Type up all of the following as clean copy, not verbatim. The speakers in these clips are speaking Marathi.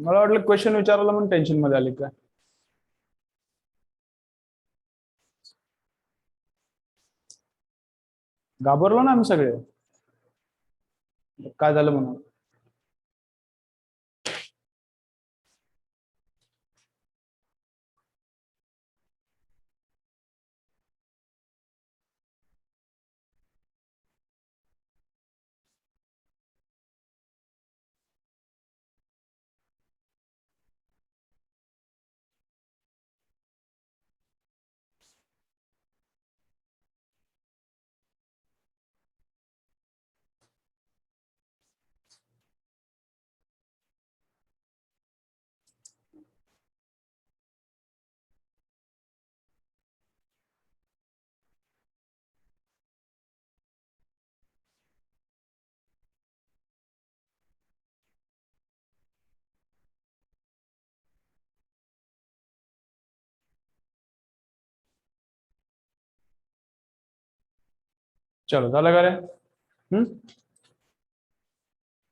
मला वाटलं क्वेश्चन विचारायला म्हणून टेन्शन मध्ये आली काय. घाबरलो ना आम्ही सगळे, काय झालं म्हणून. चलो झालं का रे.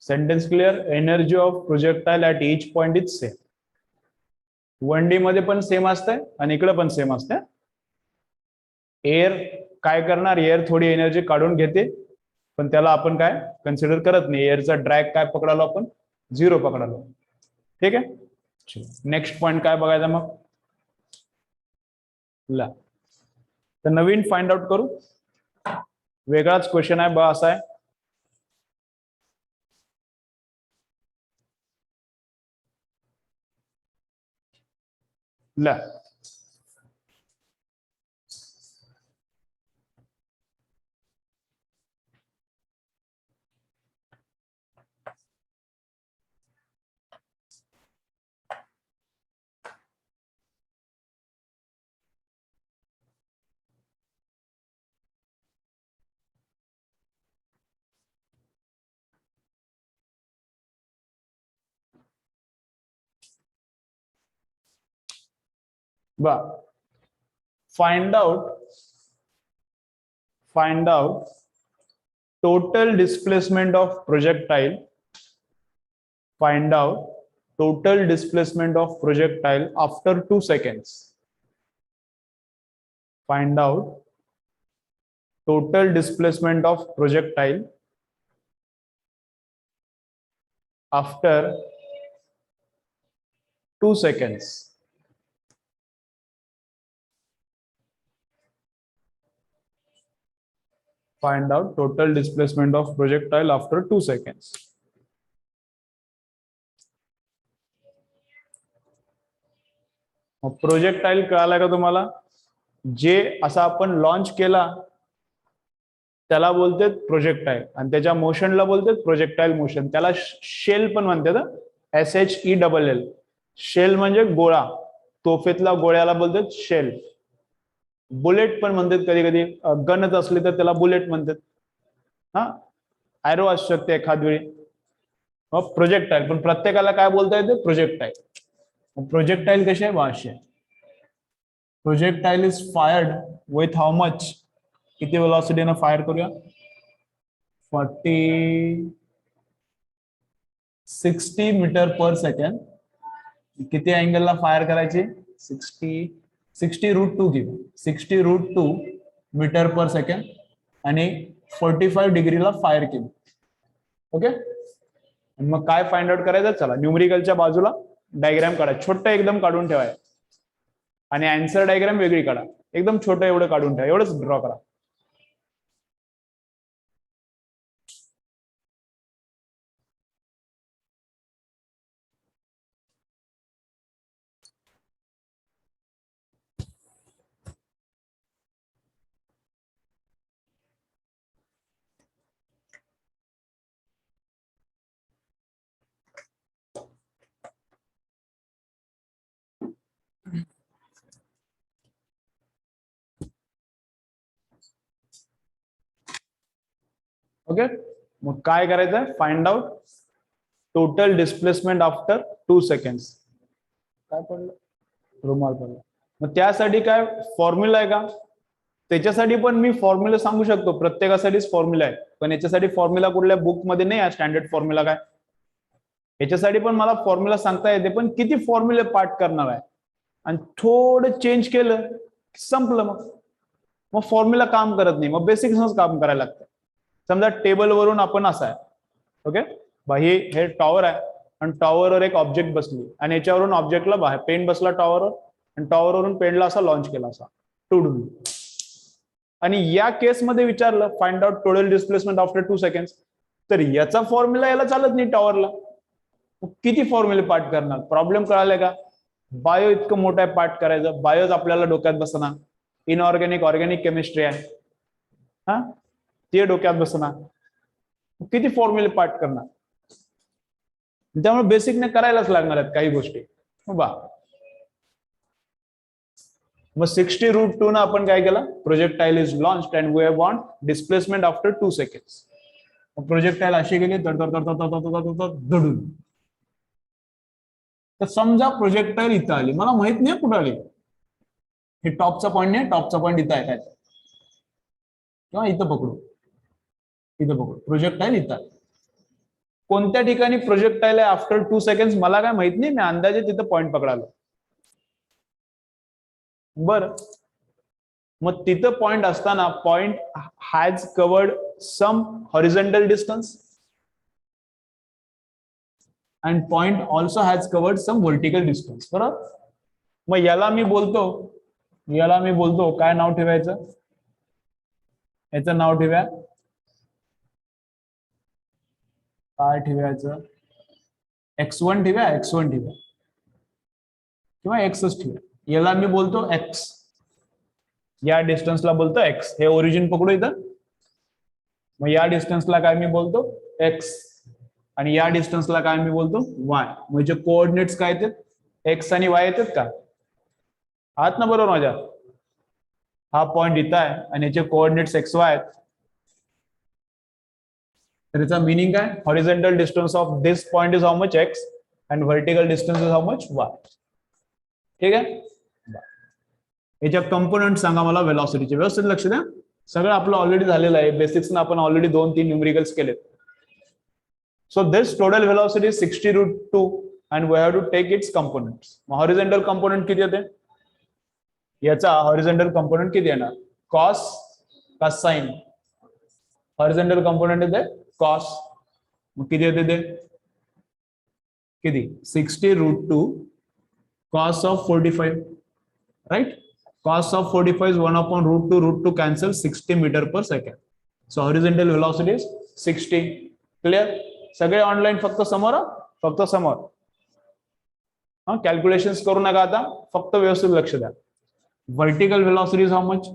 Sentence clear. Energy of projectile at each point is same. 1D मध्ये पण सेम असतंय आणि इकडे पण सेम असतंय. एअर काय करणार, एअर थोडी एनर्जी काढून घेते, पण त्याला आपण काय कन्सिडर करत नाही. एअरचा ड्रॅग काय पकडालो आपण, 0 पकडालो. ठीक आहे. नेक्स्ट पॉइंट काय बघायचा मग ला, तर नवीन फाइंड आउट करू. वेगळाच क्वेश्चन आहे बा, असा आहे. ला बा, find out total displacement of projectile. Find out total displacement of projectile after 2 seconds. Find out total displacement of projectile after 2 seconds. Find out total displacement of projectile after 2 seconds. Projectile कळाला का तुम्हाला. जे असा आपण लॉन्च केला त्याला बोलतात प्रोजेक्टाइल, आणि त्याच्या मोशनला बोलतात प्रोजेक्टाइल मोशन. त्याला शेल पण म्हणतात, SHELL. शेल म्हणजे गोळा, तोफेतला गोळ्याला बोलतात शेल. बुलेट पण म्हणतात कधी कधी, गनच असली तर त्याला बुलेट म्हणतात. हा, ॲरो असू शकते एखाद वेळी. मग प्रोजेक्टाइल, पण प्रत्येकाला काय बोलता येते, प्रोजेक्टाइल. प्रोजेक्टाइल कसे आहे, असे. Projectile is fired with how much, किती वेलॉसिटीने फायर करूया, 60 मीटर पर सेकंड. किती अँगलला फायर करायची, 60√2 घेऊ, 60√2 मीटर पर सेकंड, आणि 45 डिग्रीला फायर केली. ओके. मग काय फाइंड आउट करायचं, चला न्यूमेरिकलच्या बाजूला डायग्राम काढा, छोटं एकदम काढून ठेवाय, आणि आन्सर डायग्राम वेगळी काढा, एकदम छोटं एवढं काढून ठेवा, एवढंच ड्रॉ करा. ओके. मग काय करायचं, find out total displacement after 2 seconds. काय पडलं, रुमाल पडला. मग त्यासाठी काय फॉर्म्युला आहे का, त्याच्यासाठी पण मी फॉर्म्युला सांगू शकतो, प्रत्येकासाठीच फॉर्म्युला आहे, पण याच्यासाठी फॉर्म्युला कुठल्या बुक मध्ये नाही आहे स्टँडर्ड फॉर्म्युला. काय याच्यासाठी पण मला फॉर्म्युला सांगता येते, पण किती फॉर्म्युले पार्ट करणार आहे, आणि थोडं चेंज केलं संपलं. मग फॉर्म्युला काम करत नाही, मग बेसिक्सच काम करायला लागतं. समजा टेबलवरून आपण असं आहे, ओके, हे टॉवर आहे आणि टॉवरवर एक ऑब्जेक्ट बसली आणि याच्यावरून ऑब्जेक्टला बाहेर पेन बसला टॉवरवर आणि टॉवरवरून पेनला असा लॉन्च केला असा टुडून. आणि या केसमध्ये विचारलं find out total displacement after 2 seconds, तर याचा फॉर्म्युला याला चालत नाही टॉवरला. किती फॉर्म्युले पार्ट करणार? प्रॉब्लेम कळाले का? बायो इतकं मोठं आहे पार्ट करायचं, बायोच आपल्याला डोक्यात बसणार. इनऑर्गॅनिक ऑर्गॅनिक केमिस्ट्री आहे, हा, ते डोक्यात बसणार. किती फॉर्म्युले पार्ट करणार? त्यामुळे बेसिकने करायलाच लागणार आहेत काही गोष्टी. बा मग 60√2 ना आपण काय केलं? Projectile is launched and we have want displacement after 2 seconds. Projectile अशी गेली धडून. तर समजा प्रोजेक्टाईल इथं आली, मला माहित नाही कुठं आली, हे टॉपचा पॉईंट नाही, टॉपचा पॉईंट इथं आहे काय, किंवा इथं पकडू, प्रोजेक्टाईल इथं. कोणत्या ठिकाणी प्रोजेक्टाईल आहे आफ्टर 2 सेकंड्स मला काय माहित नाही, मी अंदाजे तिथं पॉईंट पकडालो. बरं, मग तिथं पॉइंट असताना point has covered some horizontal distance and point also has covered some vertical distance. बरोबर, मग याला मी बोलतो काय नाव ठेवायचं? याचं नाव ठेवूया, काय ठेवायचं? x1 ठेवूया, x1 ठेवूया किंवा एक्सच ठेवूया. याला मी बोलतो x, या डिस्टन्सला बोलतो x. हे ओरिजिन पकडू इथं. मग या डिस्टन्सला काय मी बोलतो? x, आणि या डिस्टन्सला काय मी बोलतो? y. म्हणजे कोऑर्डिनेट्स काय येतात? x आणि y येतात का? आहात ना बरोबर माझ्या? हा पॉइंट इथं आहे आणि याचे कोऑर्डिनेट्स xy आहेत. तर याचा मिनिंग काय? Horizontal distance of this point is how much x and vertical distance is how much y. ठीक आहे, याच्या कंपोनंट सांगा मला वेलॉसिटीचे. व्यवस्थित लक्ष द्या, सगळं आपलं ऑलरेडी झालेलं आहे. बेसिक्स आपण ऑलरेडी 2-3 न्यूमेरिकल्स केलेत. So this total velocity is 60√2 and we have to take its components. Horizontal component किती येते? याचा हॉरिझॉन्टल कंपोनेंट किती येणार? कॉस का साइन? हॉरिझॉन्टल कंपोनेंट येते कॉस. मग किती येते ते? किती? 60√2 cos of 45, right? Cos of 45 is 1/√2. √2 cancel, 60 meter per second. So horizontal velocity is 60. Clear? सगळे ऑनलाईन, फक्त समोर, फक्त समोर. हा, कॅल्क्युलेशन्स करू नका आता, फक्त व्यवस्थित लक्ष द्या. Vertical velocity is how much?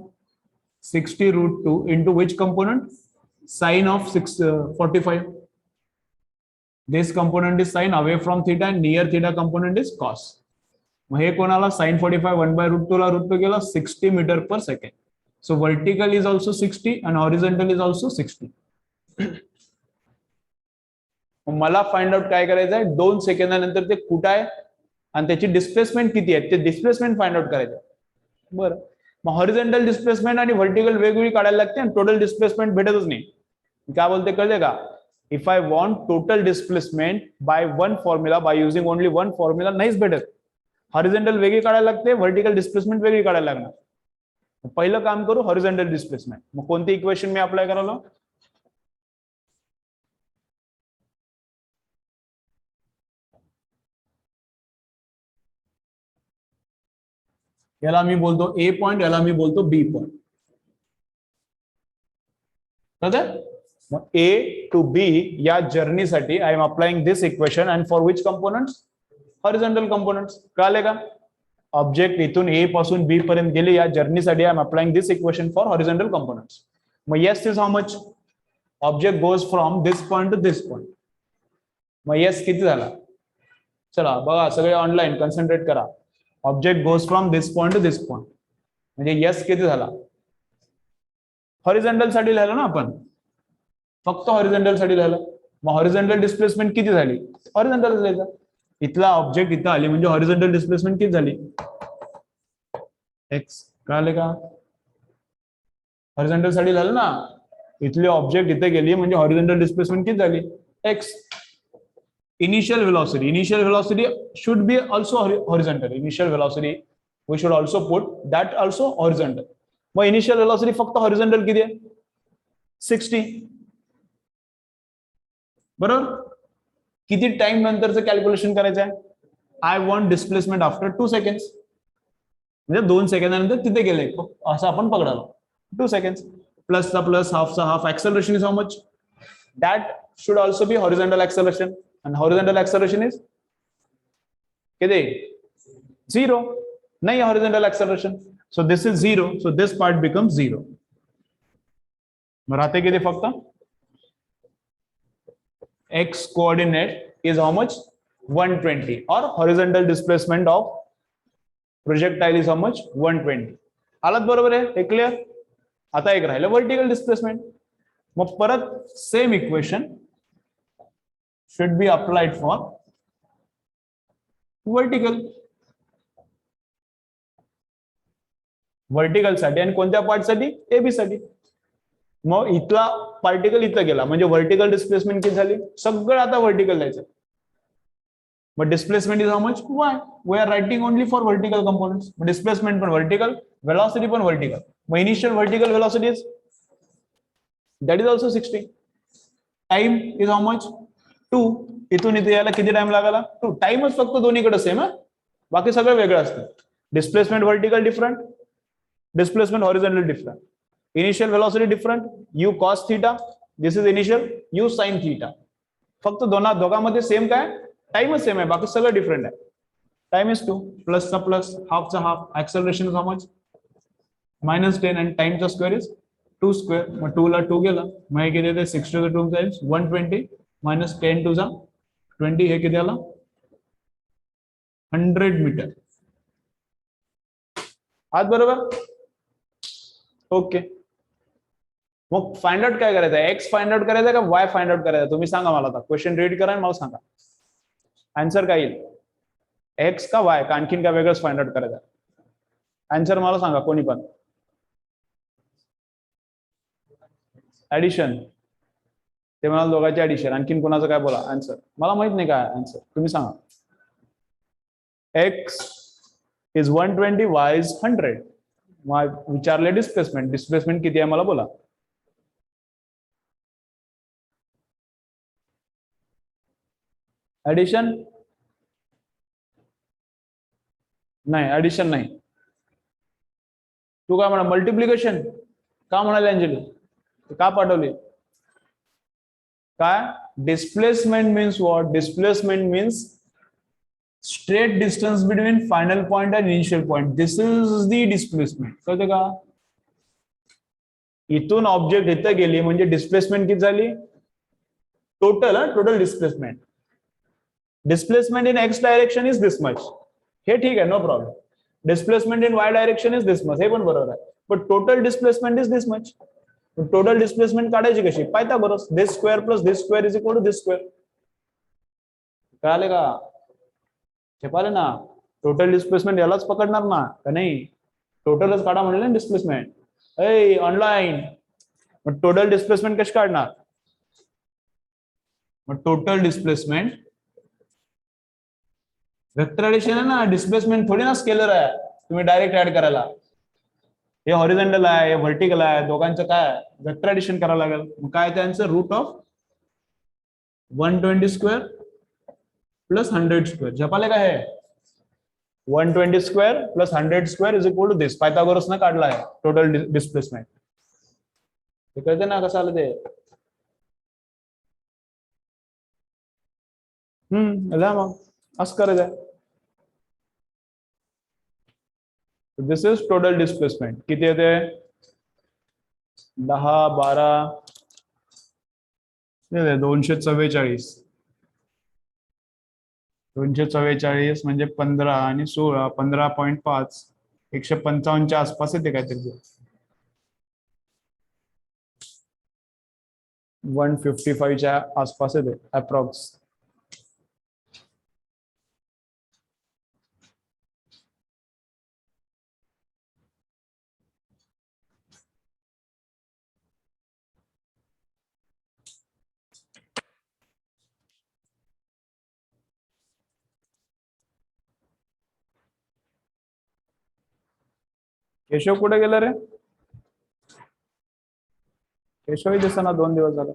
60√2 into which component? Sine of 45. This component is sine away from theta and near theta component is cos. मग हे कोणाला? साइन 45 1/√2 ला √2 केला, 60 metre per second. So vertical is also 60 आणि हॉरिझॉन्टल इज ऑल्सो 60. मला फाइंड आउट काय करायचं आहे? 2 सेकंदानंतर ते कुठं आहे आणि त्याची डिस्प्लेसमेंट किती आहे ते डिस्प्लेसमेंट फाइंड आउट करायचं. बरं, मग हॉरिझॉन्टल डिस्प्लेसमेंट आणि व्हर्टिकल वेगवेगळी काढायला लागते आणि टोटल डिस्प्लेसमेंट भेटतच नाही. काय बोलते कळते का? If I want total displacement by one formula, by using only one formula, नाहीच भेटत. हॉरिझॉन्टल वेगळी काढायला लागते, व्हर्टिकल डिस्प्लेसमेंट वेगळी काढायला लागणार. पहिलं काम करू हॉरिझॉन्टल डिस्प्लेसमेंट. मग कोणती इक्वेशन मी अप्लाय करायला? याला मी बोलतो ए पॉइंट, याला मी बोलतो बी पॉइंट. मग ए टू बी या जर्नीसाठी I am applying this equation and for which components? Horizontal components. कळाले का? ऑब्जेक्ट इथून ए पासून बी पर्यंत गेले, या जर्नीसाठी I am applying this equation for horizontal components. मग s is how much? Object goes from this point to this point. मग यस किती झाला? चला बघा, सगळे ऑनलाईन कॉन्सन्ट्रेट करा. Object goes from this point to this point, म्हणजे यस किती झाला? हॉरिझॉन्टल साठी लिहिलं ना आपण, फक्त हॉरिझॉन्टल साठी लिहिलं. मग हॉरिझॉन्टल डिस्प्लेसमेंट किती झाली? हॉरिझॉन्टल लिहायचं. इथला ऑब्जेक्ट इथं आली म्हणजे हॉरिझॉन्टल डिस्प्लेसमेंट किती झाली? एक्स. कळाले का? हॉरिझॉन्टल साठी झालं ना, इथली ऑब्जेक्ट इथे गेली म्हणजे हॉरिझॉन्टल डिस्प्लेसमेंट किती झाली? X. Initial velocity should be also horizontal. Initial velocity we should also put that also horizontal. मग इनिशियल वेलॉसिटी फक्त हॉरिझॉन्टल किती आहे? 60. बरोबर. किती टाइम नंतरचं कॅल्क्युलेशन करायचं आहे? I want displacement after 2 seconds. म्हणजे 2 सेकंदानंतर तिथे गेले असं आपण पकडायला. 2 सेकंड्स. प्लसचा प्लस, हाफचा half. Acceleration is how much? That should also be horizontal acceleration. And horizontal acceleration is किती? 0. नहीं horizontal acceleration. So this is 0. So this part becomes 0. मग राहते किती फक्त? X coordinate is how much? 120. Or horizontal displacement of projectile is how much? 120. हालत बरोबर आहे? हे क्लिअर? आता एक राहिलं वर्टिकल डिस्प्लेसमेंट. मग परत same equation should be applied for vertical साठी आणि कोणत्या पार्ट साठी? एबी साठी. मग इथला पार्टिकल इथं गेला म्हणजे वर्टिकल डिस्प्लेसमेंट किती झाली? सगळं आता वर्टिकल जायचं. मग displacement is how much? Y. We are writing only for vertical components. Displacement पण वर्टिकल, वेलॉसिटी पण वर्टिकल. मग initial vertical velocity is that is also 60. Time is how much? 2. इथून इथे यायला किती टाइम लागला? 2. टाइमच फक्त दोन्हीकडे सेम आहे, बाकी सगळं वेगळं असतं. Displacement vertical different, displacement horizontal different. Initial velocity different, u cos theta, this is initial, u sin theta. फक्त दोघांमध्ये सेम काय? टाइमच सेम आहे, बाकी सगळं डिफरंट आहे. Time is 2. प्लसचा प्लस, हाफचा half. Acceleration is how much? -10. आणि टाइमचा स्क्वेअर इज 2 स्क्वेअर. मग 2 ला 2 गेला, मग किती येते? 60 to 2 टाइम्स 120 मायनस 10 to 20. हे किती आला? 100 मीटर. आज बरोबर? ओके. मग फाइंड आउट काय करायचं आहे? एक्स फाइंड आउट करायचं का वाय फाइंड आउट करायचं? तुम्ही सांगा मला. आता क्वेश्चन रीड करा आणि मला सांगा आन्सर काय येईल. एक्स का वाय का आणखीन काय वेगळंच फाइंड आउट करायचं? आन्सर मला सांगा कोणी पण. ऍडिशन. ते म्हणाल दोघांचे ऍडिशन. आणखीन कोणाचं काय बोला आन्सर. मला माहित नाही काय आन्सर, तुम्ही सांगा. X is 120, Y is 100. विचारले डिस्प्लेसमेंट. डिस्प्लेसमेंट किती आहे मला बोला. ऍडिशन नाही, ऍडिशन नाही. तू काय म्हणा? मल्टिप्लिकेशन का म्हणाले अंजली? का पाठवली? काय? Displacement means what? Displacement means straight distance between final point and initial point. This is the displacement. कळते का? इथून ऑब्जेक्ट इथं गेली म्हणजे डिस्प्लेसमेंट किती झाली? Total displacement. Displacement in X direction is this much. हे ठीक आहे, no problem. Displacement in Y direction is this much, हे पण बरोबर आहे. But total displacement is this much. Total displacement काढायची कशी? Pythagoras. This square plus this square is equal to this square. कळाले का? छेपाले ना. टोटल डिस्प्लेसमेंट यालाच पकडणार ना का नाही? टोटलच काढा म्हणले ना डिस्प्लेसमेंट. ऑनलाईन. मग टोटल डिस्प्लेसमेंट कशी काढणार? मग टोटल डिस्प्लेसमेंट वेक्टर एडिशन आहे ना. डिस्प्लेसमेंट थोडी ना स्केलर आहे तुम्ही डायरेक्ट ऍड करायला. हे हॉरिझॉन्टल आहे, हे व्हर्टिकल आहे. दोघांचं काय? वेक्टर एडिशन करावं लागेल. मग काय त्यांचं? Root of 120 square plus 100 square. झपाले काय आहे? 120 square plus 100 square is equal to this. Pythagoras न काढला आहे टोटल डिस्प्लेसमेंट. हे कळते ना कसं आलं ते? मग असं करायचं आहे. दिस इज टोटल डिस्प्लेसमेंट. किती येते? 10, 12, 244. 244 म्हणजे 15 आणि 16, 15.5, 155च्या आसपास येते काहीतरी. 155च्या आसपास येते अप्रॉक्स. केशव कुठे गेला रे? केशवही दिसेना 2 दिवस झाले.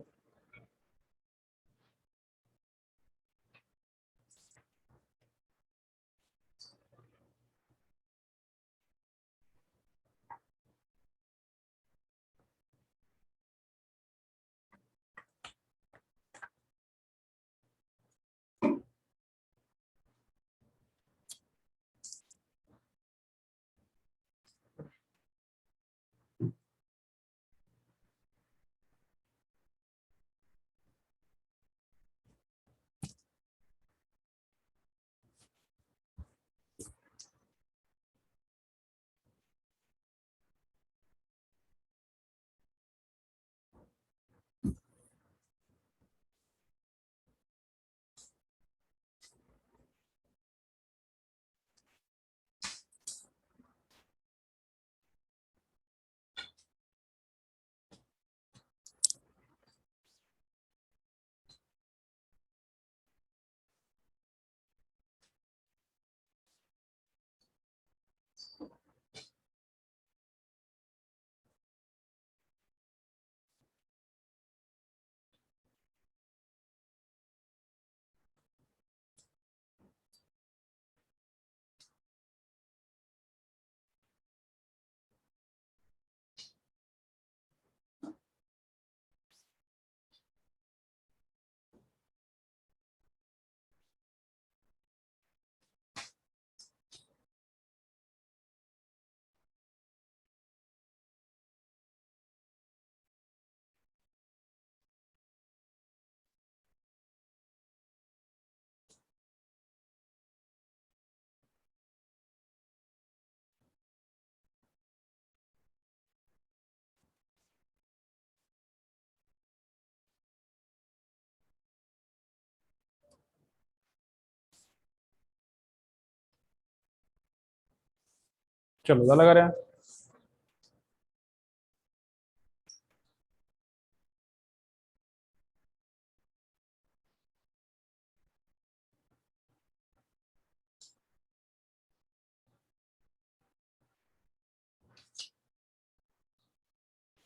चलो झालं का रे?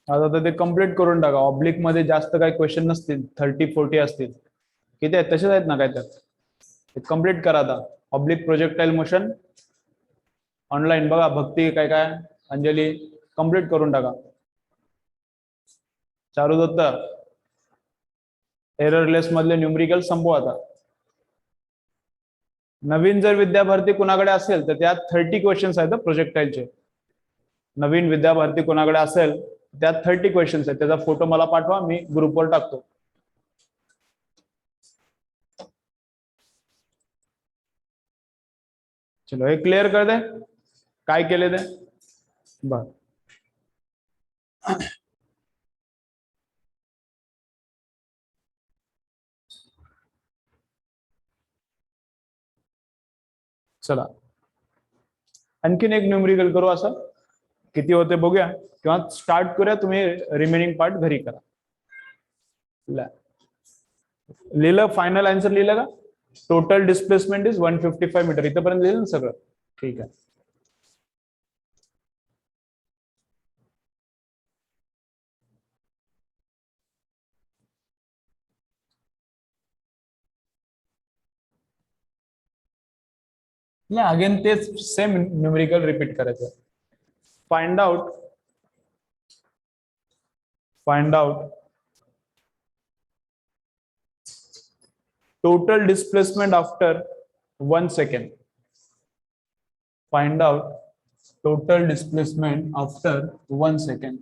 आता तर ते कम्प्लीट करून टाका. ऑब्लिक मध्ये जास्त काही क्वेश्चन नसतील, 30-40 असतील. किती आहेत? तसेच आहेत ना काय त्यात? कम्प्लीट करा आता. ऑब्लिक प्रोजेक्टाईल मोशन ऑनलाईन बघा. भक्ती काय काय, अंजली कम्प्लीट करून टाका. चारू दत्त एररलेस मधले न्यूमरिकल संपवा आता. नवीन जर विद्याभारती कुणाकडे असेल तर त्यात 30 क्वेश्चन्स आहेत प्रोजेक्टाईलचे. नवीन विद्याभारती कोणाकडे असेल त्यात 30 क्वेश्चन्स आहेत. त्याचा फोटो मला पाठवा, मी ग्रुपवर टाकतो. चलो हे क्लिअर कर दे काय केले ते. बर चला आणखीन एक न्यूमरिकल करू. असं किती होते बघूया, किंवा स्टार्ट करूया. तुम्ही रिमेनिंग पार्ट घरी करा. लिहिलं? फायनल आन्सर लिहिलं का? Total displacement is 155 metre. इथपर्यंत लिहिलं ना सगळं? ठीक आहे. नाही, अगेन तेच सेम न्यूमरिकल रिपीट करायचं. Find out total displacement after 1 second. Find out total displacement after 1 second.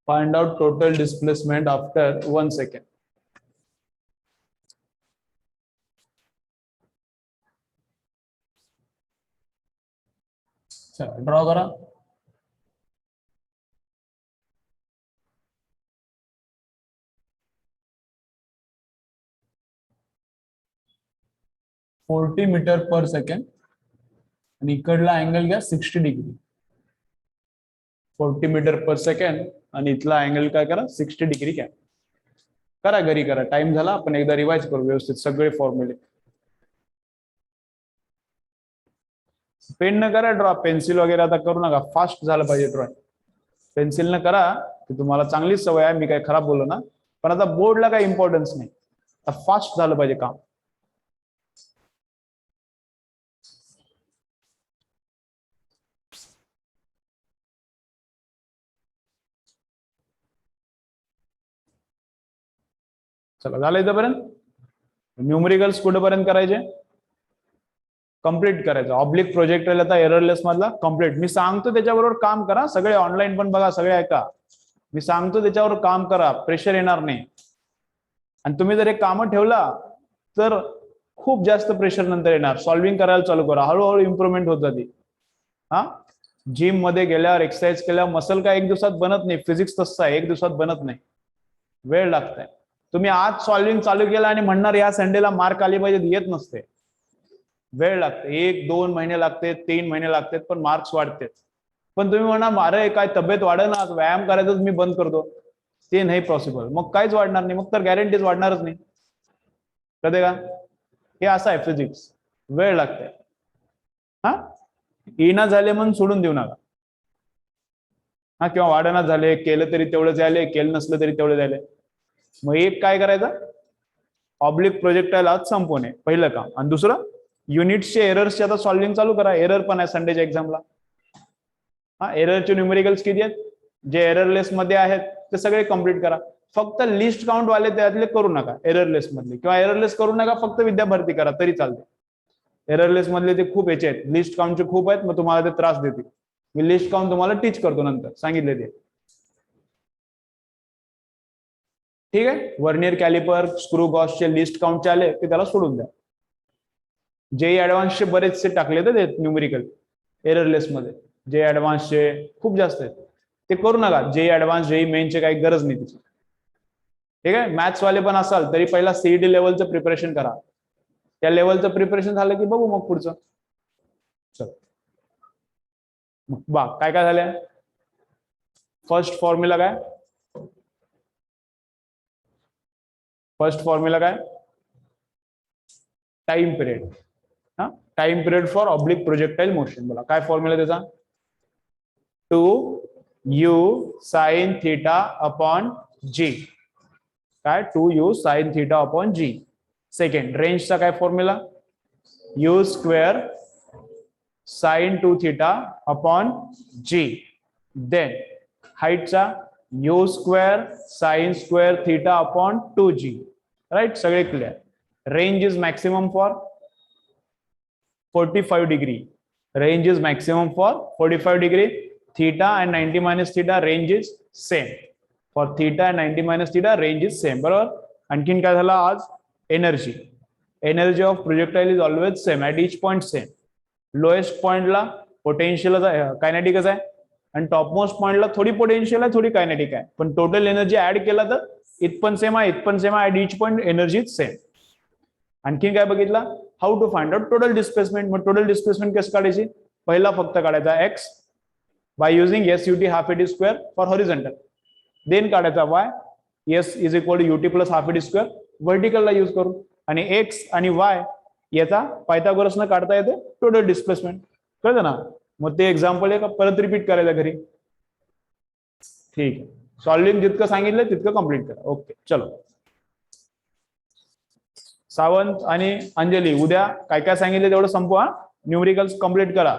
Find out total displacement after 1 second. चला ड्रॉ करा. $40 मीटर पर सेकंड. आणि इकडला अँगल घ्या 60 डिग्री, 40 मीटर पर सेकंड, आणि इथला अँगल काय करा 60 डिग्री घ्या. करा घरी करा, टाइम झाला, आपण एकदा रिवाइज करू व्यवस्थित सगळे फॉर्म्युले. पेन न करा ड्रॉ, पेन्सिल वगैरे आता करू नका, फास्ट झालं पाहिजे ड्रॉइंग. पेन्सिल न करा, की तुम्हाला चांगलीच सवय आहे, मी काय खराब बोललो ना, पण आता बोर्डला काही इम्पॉर्टन्स नाही, आता फास्ट झालं पाहिजे काम. चला झालं इथंपर्यंत. न्यूमरिकल्स कुठेपर्यंत करायचे, कम्प्लीट करायचं. ऑब्लिक प्रोजेक्टाईल आता एररलेस मधला कम्प्लीट. मी सांगतो त्याच्याबरोबर काम करा, सगळे ऑनलाईन पण बघा, सगळे ऐका, मी सांगतो त्याच्यावर काम करा, प्रेशर येणार नाही. आणि तुम्ही जर हे कामं ठेवला तर खूप जास्त प्रेशर नंतर येणार. सॉल्व्हिंग करायला चालू करा, हळूहळू इम्प्रुव्हमेंट होत जाते. हा, जिम मध्ये गेल्यावर, एक्सरसाइज केल्यावर मसल काय एक दिवसात बनत नाही, फिजिक्स तसं आहे, एक दिवसात बनत नाही, वेळ लागतंय. तुम्ही आज सॉल्व्हिंग चालू केला आणि म्हणणार या संडेला मार्क आले पाहिजे, येत नसते, वेळ लागते, 1-2 महिने लागते, 3 महिने लागतात, पण मार्क्स वाढतात. पण तुम्ही म्हणा मारे काय तब्येत वाढेना, व्यायाम करायचं मी बंद करतो, ते नाही पॉसिबल, मग काहीच वाढणार नाही, मग तर गॅरंटीज वाढणारच नाही. कळते का, हे असं आहे फिजिक्स, वेळ लागते. हा, येणं झाले म्हणून सोडून देऊ नका. हा, किंवा वाढना झाले, केलं तरी तेवढं झाले, केलं नसलं तरी तेवढं झाले. मग एक काय करायचं, ऑब्लिक प्रोजेक्टाईल आज संपवणे, पहिलं काम. आणि दुसरं, युनिट्सचे एरर्सचे आता सॉल्व्हिंग चालू करा. एरर पण आहे संडेच्या एक्झामला. हा, एररचे न्यूमेरिकल्स किती आहेत, जे एररलेस मध्ये आहेत ते सगळे कम्प्लीट करा. फक्त लिस्ट काउंट वाले त्यातले करू नका, एररलेस मधले, किंवा एररलेस करू नका, फक्त विद्याभरती करा तरी चालते. एररलेस मधले ते खूप याचे आहेत, लिस्ट काउंटचे खूप आहेत, मग तुम्हाला ते त्रास देतील. मी लिस्ट काउंट तुम्हाला टीच करतो नंतर, सांगितले ते. ठीक आहे, वर्नियर कॅलिपर, स्क्रू गॉसचे लिस्ट काउंटचे आले ते त्याला सोडून द्या. जे ऍडव्हान्सचे बरेचसे टाकले तर न्यूमेरिकल एररलेस मध्ये, जे ऍडव्हान्सचे खूप जास्त आहेत ते करू नका. जे ऍडव्हान्स, जे मेनचे काही गरज नाही तिची. ठीक आहे, मॅथ्स वाले पण असाल तरी पहिला सीईटी लेवलचं प्रिपरेशन करा. त्या लेवलचं प्रिपरेशन झालं की बघू मग पुढचं. चल बा, काय काय झालंय. फर्स्ट फॉर्म्युला काय, फर्स्ट फॉर्म्युला काय, टाइम पिरियड. हा, time period for oblique projectile motion. बोला काय फॉर्म्युला त्याचा, 2u sin theta upon g. काय, 2u sin theta upon g. Second, रेंजचा काय formula, u square sin 2 theta upon g. Then हाईटचा u square sin square theta upon 2g. Right, सगळे clear. Range is maximum for 45 degree. Range is maximum for 45 degree. Theta and 90 minus theta range is same. For theta and 90 minus theta range is same. बरोबर. आणखीन काय झालं आज, energy. Energy of projectile is always same at each point same. Lowest पॉइंटला पोटेन्शियल कायनेटिकच आहे, आणि टॉपमोस्ट पॉइंटला थोडी पोटेन्शियल आहे, थोडी कायनेटिक आहे, पण टोटल एनर्जी ऍड केला तर इथपण सेम आहे, इथपण सेम आहे, at each point energy is same. आणखीन काय बघितला, how to find out total displacement. मग टोटल डिस्प्लेसमेंट कसं काढायची, पहिला फक्त काढायचा x by using SUT half AD square for horizontal. Then काढायचा y, s is equal to UT plus half AD square व्हर्टिकलला यूज करू, आणि x आणि y याचा पायथागोरसनं काढता येते टोटल डिस्प्लेसमेंट. कळतं ना. मग ते एक्झाम्पल आहे का परत रिपीट करायला घरी. ठीक आहे, सॉल्व्हिंग जितकं सांगितलं तितकं कम्प्लीट करा. ओके, चलो. सावंत आणि अंजली, उद्या काय काय सांगितले तेवढं संपवा, न्यूमेरिकल्स कम्प्लीट करा.